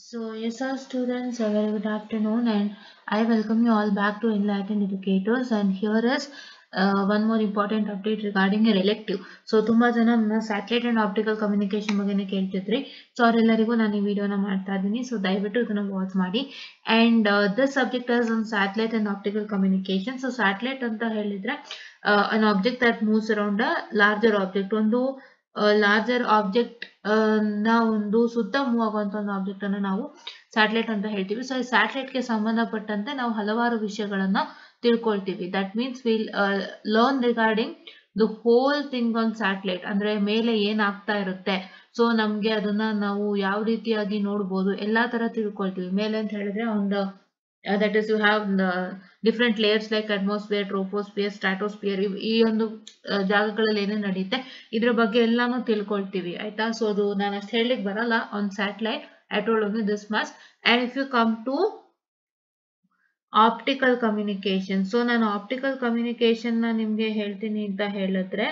So, yes, our students, a very good afternoon, and I welcome you all back to Enlightened Educators. And here is one more important update regarding your elective. So, ತುಂಬಾ ಜನ ನನ್ನ satellite and optical communication ಬಗ್ಗೆನೇ ಕೇಳ್ತಿದ್ರಿ. So ಅವರೆಲ್ಲರಿಗೂ ನಾನು ಈ ವಿಡಿಯೋನ ಮಾಡ್ತಾ ಇದ್ದೀನಿ. ಸೊ ದಯವಿಟ್ಟು ಇದನ್ನ ವಾಚ್ ಮಾಡಿ. And this subject is on satellite and optical communication. So satellite ಅಂತ ಹೇಳಿದ್ರೆ an object that moves around a larger object. ಒಂದು ಲಾರ್ಜರ್ ಆಬ್ಜೆಕ್ಟ್ ನ ಒಂದು ಸುತ್ತ ಮೂವ್ ಆಗುವಂತ ಒಂದು ಆಬ್ಜೆಕ್ಟ್ ಅನ್ನು ನಾವು ಸ್ಯಾಟಲೈಟ್ ಅಂತ ಹೇಳ್ತೀವಿ. ಸೊ ಈ ಸ್ಯಾಟಲೈಟ್ ಗೆ ಸಂಬಂಧಪಟ್ಟಂತೆ ನಾವು ಹಲವಾರು ವಿಷಯಗಳನ್ನ ತಿಳ್ಕೊಳ್ತೀವಿ. That means will learn regarding the whole thing on satellite. ಅಂದ್ರೆ ಮೇಲೆ ಏನಾಗ್ತಾ ಇರುತ್ತೆ, ಸೊ ನಮ್ಗೆ ಅದನ್ನ ನಾವು ಯಾವ ರೀತಿಯಾಗಿ ನೋಡ್ಬೋದು, ಎಲ್ಲಾ ತರ ತಿಳ್ಕೊಳ್ತೀವಿ. ಮೇಲೆ ಅಂತ ಹೇಳಿದ್ರೆ ಒಂದು that is you have different layers like atmosphere, troposphere, stratosphere. ಈ ಒಂದು ಜಾಗಗಳಲ್ಲಿ ಏನೇನು ನಡೆಯುತ್ತೆ ಇದ್ರ ಬಗ್ಗೆ ಎಲ್ಲಾನು ತಿಳ್ಕೊಳ್ತೀವಿ ಆಯ್ತಾ. ಸೊ ಅದು ನಾನು ಅಷ್ಟು ಹೇಳಲಿಕ್ಕೆ ಬರಲ್ಲ on satellite. I told only this much. And if you come to optical communication, so ನಾನು ಆಪ್ಟಿಕಲ್ ಕಮ್ಯುನಿಕೇಶನ್ ನ ನಿಮ್ಗೆ ಹೇಳ್ತೀನಿ ಅಂತ ಹೇಳಿದ್ರೆ,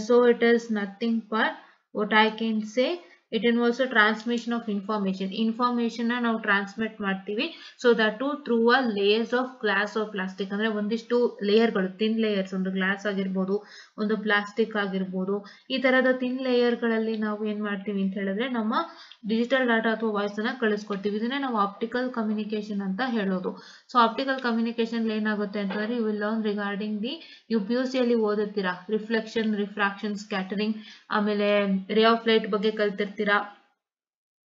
so it is nothing but what I can say, it involves a transmission of information ನ ನಾವು transmit ಮಾಡ್ತೀವಿ. So that to through a layers of glass or plastic. ಅಂದ್ರೆ ಒಂದಿಷ್ಟು ಲೇಯರ್ಗಳು, ಥಿನ್ ಲೇಯರ್ಸ್, ಒಂದು ಗ್ಲಾಸ್ ಆಗಿರ್ಬೋದು, ಒಂದು ಪ್ಲಾಸ್ಟಿಕ್ ಆಗಿರ್ಬೋದು. ಈ ತರದ ಥಿನ್ ಲೇಯರ್ಗಳಲ್ಲಿ ನಾವು ಏನ್ ಮಾಡ್ತೀವಿ ಅಂತ ಹೇಳಿದ್ರೆ ನಮ್ಮ ಡಿಜಿಟಲ್ ಡಾಟಾ ಅಥವಾ ವಾಯ್ಸ್ ಅನ್ನ ಕಳಿಸ್ಕೊಡ್ತೀವಿ. ಇದನ್ನೇ ನಾವು ಆಪ್ಟಿಕಲ್ ಕಮ್ಯುನಿಕೇಶನ್ ಅಂತ ಹೇಳೋದು. ಸೊ ಆಪ್ಟಿಕಲ್ ಕಮ್ಯುನಿಕೇಶನ್ ಏನಾಗುತ್ತೆ ಅಂತಂದ್ರೆ you will learn regarding the UPUC ಅಲ್ಲಿ ಓದುತ್ತೀರಾ ರಿಫ್ಲೆಕ್ಷನ್, ರಿಫ್ರಾಕ್ಷನ್, ಸ್ಕ್ಯಾಟರಿಂಗ್, ಆಮೇಲೆ ರೇ ಆಫ್ ಲೈಟ್ ಬಗ್ಗೆ ಕಲ್ತಿರ್ತೀರಾ.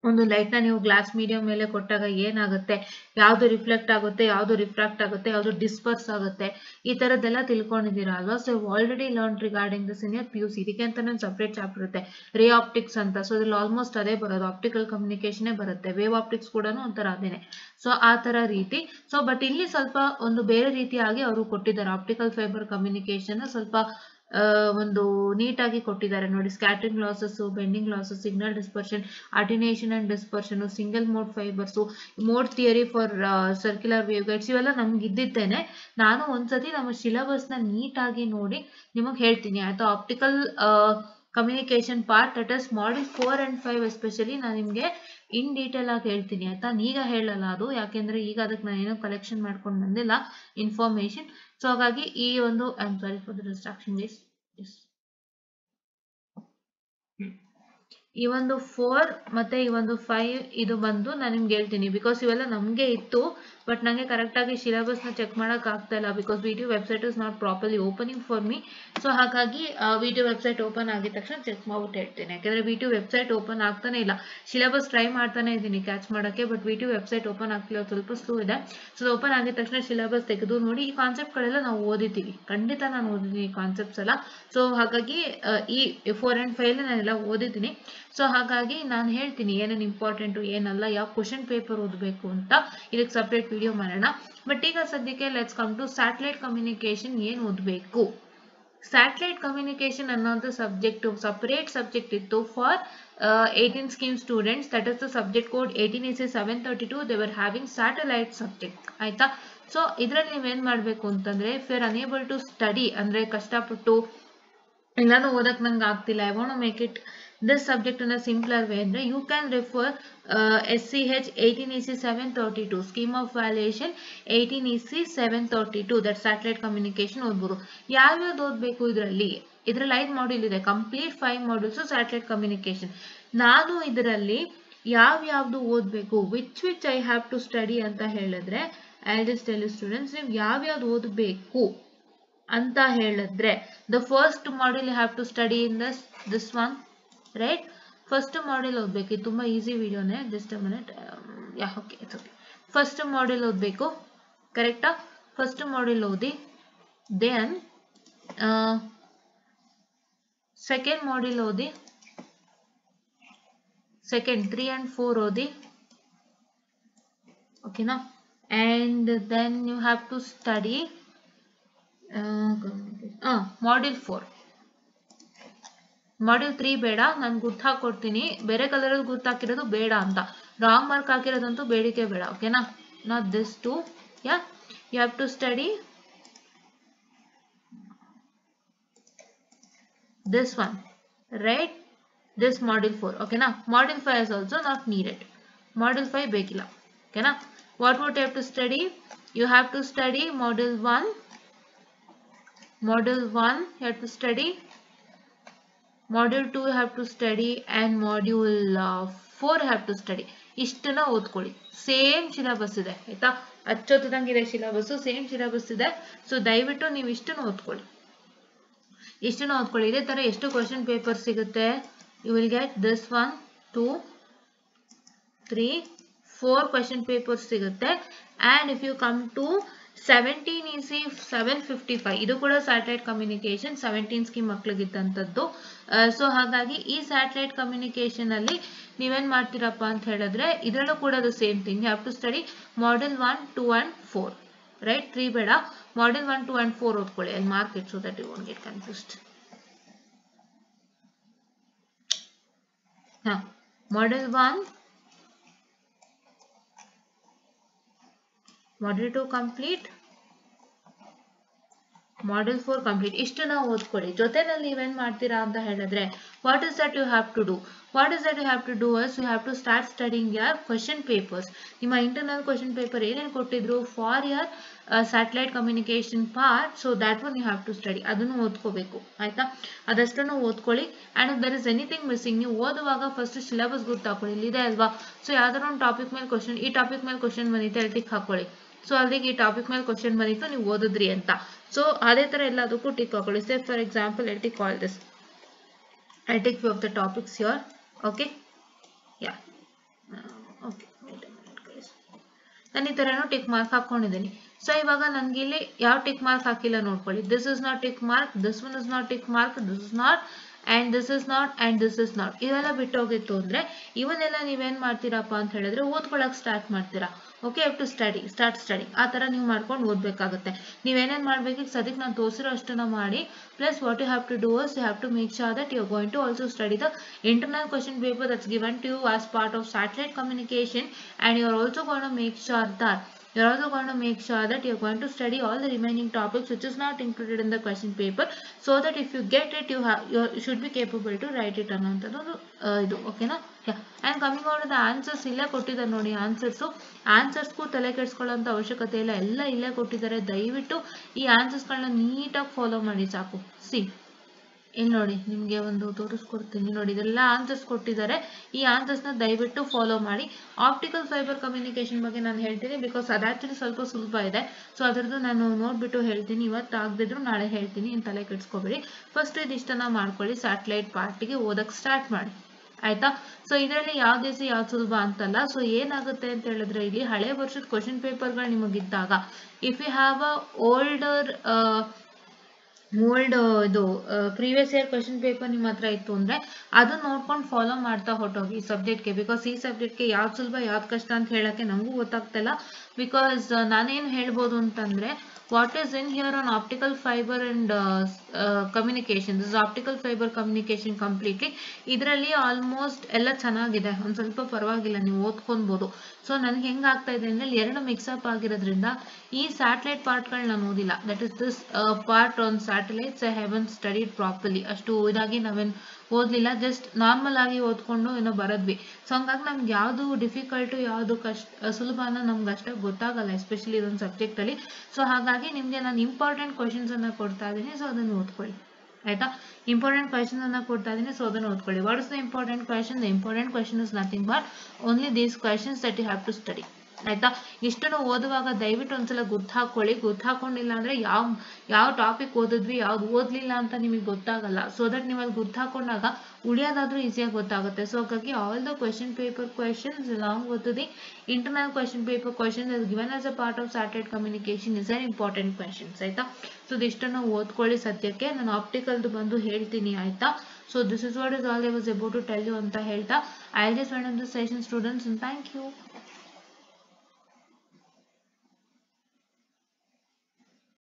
ಒಂದು ಲೈಟ್ ನ ನೀವು ಗ್ಲಾಸ್ ಮೀಡಿಯಂ ಮೇಲೆ ಕೊಟ್ಟಾಗ ಏನಾಗುತ್ತೆ, ಯಾವ್ದು ರಿಫ್ಲೆಕ್ಟ್ ಆಗುತ್ತೆ, ಯಾವ್ದು ರಿಫ್ರಾಕ್ಟ್ ಆಗುತ್ತೆ, ಯಾವ್ದು ಡಿಸ್ಪರ್ಸ್ ಆಗುತ್ತೆ, ಈ ತರದ್ದೆಲ್ಲ ತಿಳ್ಕೊಂಡಿದ್ದೀರಾ ಅಲ್ವಾ. So already learn regarding this in PUC. ಇದಕ್ಕೆ ಅಂತ ಒಂದು ಸಪ್ರೇಟ್ ಚಾಪ್ಟರ್ ಇರುತ್ತೆ, ರೇ ಆಪ್ಟಿಕ್ಸ್ ಅಂತ. ಸೊ ಇದ್ರಲ್ಲಿ ಆಲ್ಮೋಸ್ಟ್ ಅದೇ ಬರೋದು, ಆಪ್ಟಿಕಲ್ ಕಮ್ಯುನಿಕೇಶನ್ ಬರುತ್ತೆ. ವೇವ್ ಆಪ್ಟಿಕ್ಸ್ ಕೂಡ ಒಂಥರ ಅದೇನೆ. ಸೊ ಆ ತರ ರೀತಿ. ಸೊ ಬಟ್ ಇಲ್ಲಿ ಸ್ವಲ್ಪ ಒಂದು ಬೇರೆ ರೀತಿಯಾಗಿ ಅವರು ಕೊಟ್ಟಿದ್ದಾರೆ ಆಪ್ಟಿಕಲ್ ಫೈಬರ್ ಕಮ್ಯುನಿಕೇಶನ್. ಸ್ವಲ್ಪ ಒಂದು ನೀಟಾಗಿ ಕೊಟ್ಟಿದ್ದಾರೆ ನೋಡಿ. Scattering losses, bending losses, signal dispersion, attenuation and dispersion, single mode fibres, mode theory for circular wave guides, ಇವೆಲ್ಲ ನಮ್ಗೆ ಇದ್ದಿದ್ದೇನೆ. ನಾನು ಒಂದ್ಸತಿ ನಮ್ಮ ಸಿಲೆಬಸ್ ನ ನೀಟಾಗಿ ನೋಡಿ ನಿಮಗೆ ಹೇಳ್ತೀನಿ ಆಯ್ತಾ. Optical communication part, that is module 4 and 5 especially ನಾನು ನಿಮ್ಗೆ ಇನ್ ಡೀಟೇಲ್ ಆಗಿ ಹೇಳ್ತೀನಿ ಆಯ್ತಾ. ಈಗ ಹೇಳಲ್ಲ ಅದು, ಯಾಕೆಂದ್ರೆ ಈಗ ಅದಕ್ಕೆ ನಾನು ಏನೋ ಕಲೆಕ್ಷನ್ ಮಾಡ್ಕೊಂಡು ಬಂದಿಲ್ಲ ಇನ್ಫಾರ್ಮೇಶನ್. ಸೊ ಹಾಗಾಗಿ ಈ ಒಂದು I am sorry for the distraction guys. ಈ ಒಂದು 4 ಮತ್ತೆ ಈ ಒಂದು 5 ಇದು ಬಂದು ನಾನು ನಿಮ್ಗೆ ಹೇಳ್ತೀನಿ, ಬಿಕಾಸ್ ಇವೆಲ್ಲ ನಮ್ಗೆ ಇತ್ತು ಬಟ್ ನಂಗೆ ಕರೆಕ್ಟ್ ಆಗಿ ಸಿಲೆಬಸ್ ನ ಚೆಕ್ ಮಾಡಕ್ ಆಗ್ತಾ ಇಲ್ಲ, because video website is not properly opening for me. So ಹಾಗಾಗಿ ವಿಡಿಯೋ ವೆಬ್ಸೈಟ್ ಓಪನ್ ಆಗಿದ ತಕ್ಷಣ ಚೆಕ್ ಮಾಡ್ಬಿಟ್ಟು ಹೇಳ್ತೀನಿ, ಯಾಕಂದ್ರೆ ವಿಡಿಯೋ ವೆಬ್ಸೈಟ್ ಓಪನ್ ಆಗ್ತಾನೆ ಇಲ್ಲ. ಸಿಲೆಬಸ್ ಟ್ರೈ ಮಾಡ್ತಾನೆ ಇದ್ದೀನಿ ಕ್ಯಾಚ್ ಮಾಡಕ್ಕೆ, ಬಟ್ ವಿಡಿಯೋ ವೆಬ್ಸೈಟ್ ಓಪನ್ ಆಗ್ತಿಲ್ಲ, ಸ್ವಲ್ಪ ಸ್ಲೋ ಇದೆ. ಸೊ ಓಪನ್ ಆಗಿದ ತಕ್ಷಣ ಸಿಲೆಬಸ್ ತೆಗೆದು ನೋಡಿ. ಈ ಕಾನ್ಸೆಪ್ಟ್ ಗಳೆಲ್ಲ ನಾವು ಓದಿದ್ದೀವಿ, ಖಂಡಿತ ನಾನು ಓದಿದ್ದೀನಿ ಈ ಕಾನ್ಸೆಪ್ಟ್ಸ್ ಎಲ್ಲ. ಸೊ ಹಾಗಾಗಿ ಈ 4 and 5 ನಾನೆಲ್ಲ ಓದಿದ್ದೀನಿ. ಸೊ ಹಾಗಾಗಿ ನಾನು ಹೇಳ್ತೀನಿ ಏನೇನು ಇಂಪಾರ್ಟೆಂಟು ಏನಲ್ಲ, ಯಾವ ಕ್ವಶನ್ ಪೇಪರ್ ಓದಬೇಕು ಅಂತ ಇದಕ್ಕೆ ಸಪ್ರೇಟ್ ವಿಡಿಯೋ ಮಾಡೋಣ. ಬಟ್ ಈಗ ಸದ್ಯಕ್ಕೆ let's come to satellite communication. ಏನು ಓದಬೇಕು? ಸ್ಯಾಟಲೈಟ್ ಕಮ್ಯುನಿಕೇಶನ್ ಅನ್ನೋದು ಸಬ್ಜೆಕ್ಟ್, ಸಪರೇಟ್ ಸಬ್ಜೆಕ್ಟ್ ಇತ್ತು for 18 scheme students. That is the subject code 18 732. They were having satellite subject ಆಯ್ತಾ. ಸೊ ಇದ್ರಲ್ಲಿ ನೀವೇನ್ ಮಾಡ್ಬೇಕು ಅಂತಂದ್ರೆ, if you are unable to study, ಅಂದ್ರೆ ಕಷ್ಟಪಟ್ಟು ಎಲ್ಲಾನು ಓದಕ್ ನಂಗೆ ಆಗ್ತಿಲ್ಲ, I want to make it this subject in a simpler way, ಅಂದ್ರೆ you can refer SCH 18 732 scheme of valuation 18 732, that satellite communication ಓದ್ಬೋದು. ಯಾವ್ಯಾವ್ದು ಓದ್ಬೇಕು ಇದರಲ್ಲಿ? 5 ಮಾಡ್ಯೂಲ್ ಇದೆ, ಕಂಪ್ಲೀಟ್ 5 ಮಾಡ್ಯೂಲ್ಸ್ ಸ್ಯಾಟಲೈಟ್ ಕಮ್ಯುನಿಕೇಶನ್. ನಾನು ಇದರಲ್ಲಿ ಯಾವ್ಯಾವ್ದು ಓದ್ಬೇಕು, which I have to study ಅಂತ ಹೇಳಿದ್ರೆ, I just tell you students, ನೀವು ಯಾವ್ಯಾವ್ದು ಓದಬೇಕು ಅಂತ ಹೇಳಿದ್ರೆ, the first module you have to study in this one, right. First module ಓದ್ಬೇಕು, ಇದು ತುಂಬಾ ಈಸಿ ವಿಡಿಯೋನೇ, just a minute. Okay, it's okay. First module ಓದ್ಬೇಕು, ಕರೆಕ್ಟಾ? ಫಸ್ಟ್ ಮಾಡ್ಯೂಲ್ ಓದಿ, ದೆನ್ ಸೆಕೆಂಡ್ ಮಾಡ್ಯೂಲ್ ಓದಿ, ಸೆಕೆಂಡ್ 3 and 4 ಓದಿ, ಓಕೆನಾ. And then you have to study module 4. Module 3 ಬೇಡ, ನಾನು ಗುರ್ತು ಹಾಕೊಡ್ತೀನಿ, ಬೇರೆ ಕಲರಲ್ಲಿ ಗುರ್ತು ಹಾಕಿರೋದು ಬೇಡ ಅಂತ, ರಾಂಗ್ ಮಾರ್ಕ್ ಹಾಕಿರೋದಂತೂ ಬೇಡಿಕೆ ಬೇಡ, ಓಕೆನಾ. Not this too, yeah, you have to study this one, right? This module 4, okay na. Module 5 is also not needed. Module 5 ಬೇಕಿಲ್ಲ. ಓಕೆನಾ? What would you have to study? You have to study Module 1. Module 1 you have to study. Module 2 you have to study and Module 4 you have to study. ಇಷ್ಟನ್ನ ಓದ್ಕೊಳ್ಳಿ. Same syllabus ಇದೆ ಆಯ್ತಾ, ಅಚ್ಚೊತ್ತದಂಗಿದೆ syllabus, same syllabus ಇದೆ. So ದಯವಿಟ್ಟು ನೀವು ಇಷ್ಟನ್ನು ಓದ್ಕೊಳ್ಳಿ. ಇದೇ ತರ ಎಷ್ಟು ಕ್ವೆಶ್ಚನ್ ಪೇಪರ್ ಸಿಗುತ್ತೆ? You will get this 1 2 3 4 question papers ಸಿಗುತ್ತೆ. And if you come to 17 EC 755 ಇದು ಕೂಡ ಸ್ಯಾಟಲೈಟ್ ಕಮ್ಯುನಿಕೇಶನ್ 17 ಸ್ಕೀಮ್ ಮಕ್ಕಳಿಗಿದ್ದಂಥದ್ದು. ಸೊ ಹಾಗಾಗಿ ಈ ಸ್ಯಾಟಲೈಟ್ ಕಮ್ಯುನಿಕೇಶನ್ ಅಲ್ಲಿ ನೀವೇನ್ ಮಾಡ್ತೀರಪ್ಪ ಅಂತ ಹೇಳಿದ್ರೆ ಇದರಲ್ಲೂ ಕೂಡ ಅದು same thing. You have to study Module 1 2 and 4, right? 3 ಬೇಡ, Module 1 2 and 4 ಓದ್ಕೊಳ್ಳಿ. ಅಲ್ಲಿ mark it so that you won't get confused. Module 1, Module 2 complete, Module 4 complete. ಇಷ್ಟನ್ನ ಓದ್ಕೊಳ್ಳಿ. ಜೊತೆನಲ್ಲಿ ನೀವೇನ್ ಮಾಡ್ತೀರಾ ಅಂತ ಹೇಳಿದ್ರೆ what is that you have to do? What is that you have to do is you have to start studying your question papers. ನಿಮ್ಮ internal question paper ಏನೇನು ಕೊಟ್ಟಿದ್ರು for your satellite communication part, so that one you have to study. ಅದನ್ನು ಓದ್ಕೋಬೇಕು ಆಯ್ತಾ? ಅದಷ್ಟನ್ನು ಓದ್ಕೊಳ್ಳಿ. and if there is anything missing, ನೀವು ಓದುವಾಗ first syllabus ಗೊತ್ತಾಕೊಳ್ಳಿ. ಇಲ್ಲಿದೆ ಅಲ್ವಾ? ಸೊ ಯಾವ್ದಾದ್ರು ಒಂದು ಟಾಪಿಕ್ ಮೇಲೆ ಕ್ವಶನ್, ಈ ಟಾಪಿಕ್ ಮೇಲೆ ಕ್ವಶನ್ ಬಂದಿದೆ ಅಲ್ಲಿ ಟಿಕ್ ಹಾಕೊಳ್ಳಿ. ಸೊ ಅಲ್ಲಿಗೆ ಈ ಟಾಪಿಕ್ ಮೇಲೆ ಕ್ವಶನ್ ಬಂದಿತ್ತು, ನೀವು ಓದಿದ್ರಿ ಅಂತ. ಸೊ ಅದೇ ತರ ಎಲ್ಲದಕ್ಕೂ ಟಿಕ್ ಹಾಕೊಳ್ಳಿ. Say for example I tick all this, I tick few of the topics here. Okay, yeah, okay, wait a minute guys. ನಾನು ಈ ತರನು ಟಿಕ್ ಮಾರ್ಕ್ ಹಾಕೊಂಡಿದ್ದೀನಿ. ಸೊ ಇವಾಗ ನನಗೆ ಇಲ್ಲಿ ಯಾವ ಟಿಕ್ ಮಾರ್ಕ್ ಹಾಕಿಲ್ಲ ನೋಡ್ಕೊಳ್ಳಿ. This is not tick mark, this one is not tick mark, this is not, and this is not, and this is not. ಇವೆಲ್ಲ ಬಿಟ್ಟೋಗಿತ್ತು ಅಂದ್ರೆ ಇವನ್ನೆಲ್ಲ ನೀವೇನ್ ಮಾಡ್ತೀರಪ್ಪ ಅಂತ ಹೇಳಿದ್ರೆ ಓದ್ಕೊಳಕ್ ಸ್ಟಾರ್ಟ್ ಮಾಡ್ತೀರಾ. Okay, have to start study. ಆ ತರ ನೀವು ಮಾಡ್ಕೊಂಡು ಓದ್ಬೇಕಾಗುತ್ತೆ. ನೀವೇನೇನ್ ಮಾಡ್ಬೇಕು ಸದ್ಯಕ್ಕೆ ನಾನು ತೋರಿಸಿರೋ ಅಷ್ಟನ್ನ ಮಾಡಿ. Plus what you have to do is you have to make sure that you are going to also study the internal question paper that's given to you as part of satellite communication, and you are also going to make sure that you are going to study all the remaining topics which is not included in the question paper, so that if you get it you should be capable to write it ಅನ್ನೋಂಥದ್ದು ಇದು. ಓಕೆನಾ? and coming out of the answers, ಇಲ್ಲೇ ಕೊಟ್ಟಿದ್ದಾರೆ ನೋಡಿ ಆನ್ಸರ್ಸ್ಗೂ ತಲೆ ಕೆಡಿಸ್ಕೊಳ್ಳೋಂಥ ಅವಶ್ಯಕತೆ ಇಲ್ಲ, ಎಲ್ಲ ಇಲ್ಲೇ ಕೊಟ್ಟಿದ್ದಾರೆ. ದಯವಿಟ್ಟು ಈ ಆನ್ಸರ್ಸ್ಗಳನ್ನ ನೀಟಾಗಿ ಫಾಲೋ ಮಾಡಿ ಸಾಕು. ಇಲ್ಲಿ ನೋಡಿ, ನಿಮಗೆ ಒಂದು ತೋರಿಸ್ಕೊಡ್ತೀನಿ ನೋಡಿ, ಇದೆಲ್ಲ ಆನ್ಸರ್ಸ್ ಕೊಟ್ಟಿದ್ದಾರೆ. ಈ ಆನ್ಸರ್ಸ್ನ ದಯವಿಟ್ಟು ಫಾಲೋ ಮಾಡಿ. ಆಪ್ಟಿಕಲ್ ಫೈಬರ್ ಕಮ್ಯುನಿಕೇಶನ್ ಬಗ್ಗೆ ನಾನು ಹೇಳ್ತೀನಿ, ಬಿಕಾಸ್ ಅದು ಆಕ್ಚುಲಿ ಸ್ವಲ್ಪ ಸುಲಭ ಇದೆ. ಸೊ ಅದರದ್ದು ನಾನು ನೋಡ್ಬಿಟ್ಟು ಹೇಳ್ತೀನಿ, ಇವತ್ತು ಆಗದಿದ್ರು ನಾಳೆ ಹೇಳ್ತೀನಿ, ಏನು ತಲೆ ಕೆಡಿಸ್ಕೋಬೇಡಿ. ಫಸ್ಟ್ ಇದಿಷ್ಟನ್ನ ಮಾಡ್ಕೊಳ್ಳಿ, ಸ್ಯಾಟಲೈಟ್ ಪಾರ್ಟಿಗೆ ಓದಕ್ಕೆ ಸ್ಟಾರ್ಟ್ ಮಾಡಿ ಆಯ್ತಾ? ಸೊ ಇದರಲ್ಲಿ ಯಾವ್ದು ಈಸಿ ಯಾವ್ದು ಸುಲಭ ಅಂತಲ್ಲ. ಸೊ ಏನಾಗುತ್ತೆ ಅಂತ ಹೇಳಿದ್ರೆ ಇಲ್ಲಿ ಹಳೆ ವರ್ಷದ ಕ್ವಶನ್ ಪೇಪರ್ಗಳು ನಿಮಗಿದ್ದಾಗ, if you have a old ಇದು ಪ್ರೀವಿಯಸ್ ಇಯರ್ ಕ್ವಶನ್ ಪೇಪರ್ ನಿಮ್ಮ ಹತ್ರ ಇತ್ತು ಅಂದ್ರೆ ಅದನ್ನ ನೋಡ್ಕೊಂಡು ಫಾಲೋ ಮಾಡ್ತಾ ಹೊಟ್ಟೋಗಿ ಈ ಸಬ್ಜೆಕ್ಟ್ಗೆ. ಬಿಕಾಸ್ ಈ ಸಬ್ಜೆಕ್ಟ್ಗೆ ಯಾವ್ದು ಸುಲಭ ಯಾವ್ದು ಕಷ್ಟ ಅಂತ ಹೇಳಕ್ಕೆ ನಮಗೂ ಗೊತ್ತಾಗ್ತಿಲ್ಲ. ಬಿಕಾಸ್ ನಾನೇನು ಹೇಳ್ಬೋದು ಅಂತಂದ್ರೆ what is in here on optical fiber and communication. This is optical fiber communication completely. ಇದರಲ್ಲಿ ಆಲ್ಮೋಸ್ಟ್ ಎಲ್ಲ ಚೆನ್ನಾಗಿದೆ, ಒಂದು ಸ್ವಲ್ಪ ಪರವಾಗಿಲ್ಲ, ನೀವು ಓದ್ಕೊಬಹುದು. ಸೊ ನನಗೆ ಹೆಂಗ್ ಆಗ್ತಾ ಇದೆ ಅಂದ್ರೆ ಎರಡು ಮಿಕ್ಸಪ್ ಆಗಿರೋದ್ರಿಂದ ಈ ಸ್ಯಾಟಲೈಟ್ ಪಾರ್ಟ್ಗಳು ನಾನು ಓದಿಲ್ಲ. That is this part on satellites I haven studied properly. ಅಷ್ಟು ಇದಾಗಿ ನಾವೇನು ಓದಲಿಲ್ಲ, ಜಸ್ಟ್ ನಾರ್ಮಲ್ ಆಗಿ ಓದ್ಕೊಂಡು ಏನೋ ಬರದ್ವಿ. ಸೊ ಹಂಗಾಗಿ ನಮ್ಗೆ ಯಾವುದು ಡಿಫಿಕಲ್ಟು ಯಾವುದು ಸುಲಭನ ನಮ್ಗೆ ಅಷ್ಟೇ ಗೊತ್ತಾಗಲ್ಲ, ಎಸ್ಪೆಷಲಿ ಇದೊಂದು ಸಬ್ಜೆಕ್ಟ್ ಅಲ್ಲಿ. ಸೊ ಹಾಗಾಗಿ ನಿಮ್ಗೆ ನಾನು ಇಂಪಾರ್ಟೆಂಟ್ ಕ್ವಶನ್ಸ್ ಅನ್ನ ಕೊಡ್ತಾ ಇದ್ದೀನಿ, ಸೊ ಅದನ್ನು ಓದ್ಕೊಳ್ಳಿ ಆಯ್ತಾ? ಇಂಪಾರ್ಟೆಂಟ್ ಕ್ವಶನ್ ಅನ್ನ ಕೊಡ್ತಾ ಇದ್ದೀನಿ, ಸೊ ಅದನ್ನು ಓದ್ಕೊಳ್ಳಿ. What is the important question? The important question is nothing but only these questions that you have to study ಆಯ್ತಾ? ಇಷ್ಟನ್ನು ಓದುವಾಗ ದಯವಿಟ್ಟು ಒಂದ್ಸಲ ಹಾಕೊಳ್ಳಿ. ಹಾಕೊಂಡಿಲ್ಲ ಅಂದ್ರೆ ಯಾವ ಟಾಪಿಕ್ ಓದಿದ್ವಿ ಯಾವ್ದು ಓದ್ಲಿಲ್ಲ ಅಂತ ನಿಮಗೆ ಗೊತ್ತಾಗಲ್ಲ. ಸೊ ದಟ್ ನೀವು ಅಲ್ಲಿ ಹಾಕೊಂಡಾಗ ಉಳಿಯೋದಾದ್ರೂ ಈಸಿಯಾಗಿ ಗೊತ್ತಾಗುತ್ತೆ. ಸೊ ಹಾಗಾಗಿ all the question paper questions along with the internal question paper questions is given as a part of satellite communication is an important questions ಆಯ್ತಾ? ಸೊ ಇಷ್ಟನ್ನು ಓದ್ಕೊಳ್ಳಿ. ಸದ್ಯಕ್ಕೆ ನಾನು ಆಪ್ಟಿಕಲ್ದು ಬಂದು ಹೇಳ್ತೀನಿ ಆಯ್ತಾ? So this is what is all I was about to tell you ಅಂತ ಹೇಳ್ತಾ I will just end the session students, and thank you.